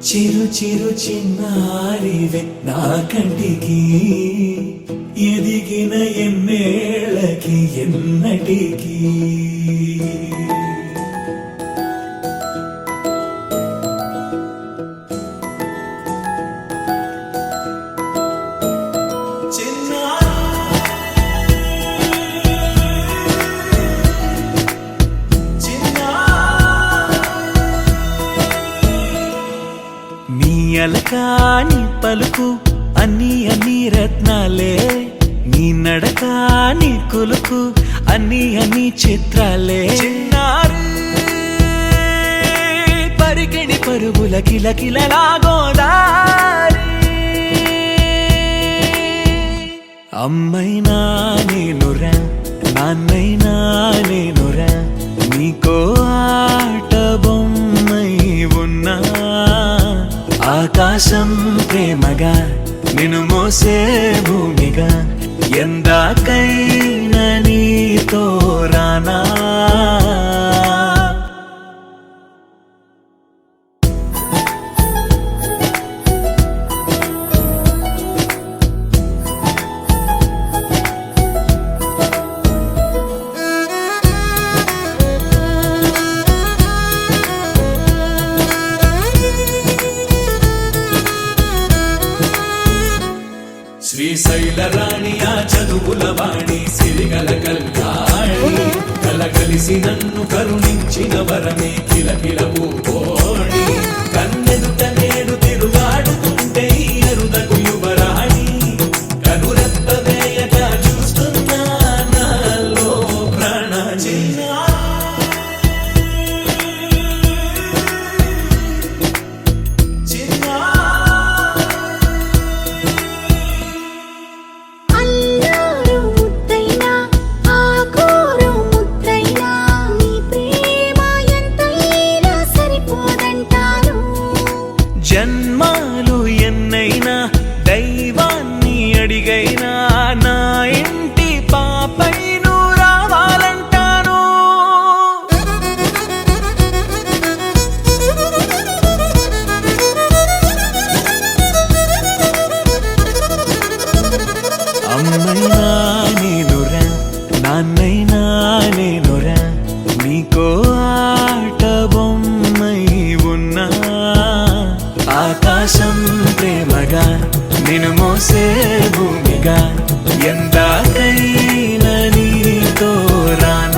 చిరు చిరు చిన్నారివే నా కంటికి ఎదిగిన ఎన్నేళ్ళకి ఎన్నటికి అలకాని పలుకు అన్ని అన్ని రత్నాలే నీ నడక నీ కులుకు అన్ని అన్ని చిత్రాలే చిన్నారు పరికిణి పరుగుల కిలకిలలా గోదారి అమ్మైనా నేనురా నాన్నైనా నేనురా నీకో ఆట బొమ్మై ఉన్నా ఆకాశం ప్రేమగా నిన్ను మోసే భూమిగా ఎందాకైనా నీతో రానా శ్రీశైల రాణి ఆ చదువుల వాణి సిరిగల కళ్యాణి కలగలిసి నన్ను కరుణించిన వరమే కిలకిల పూకోణి కన్నెదుట నేడు తిరుగాడుతుంటే అరుదకు యువరాణి కనురెప్ప వేయక చూస్తున్నా నాలో ప్రాణ జన్మాలు ఎన్నైనా దైవాన్ని అడిగైనా నా ఇంటి పాపై నువ్వు రావాలంటాను అమ్మైనా నేనురా నాన్నైనా నేనురా నీకో ఆట బొమ్మై ఉన్నా ఆకాశం ప్రేమగా నిన్ను మోసే భూమిగా ఎందాకైనా నీతో రానా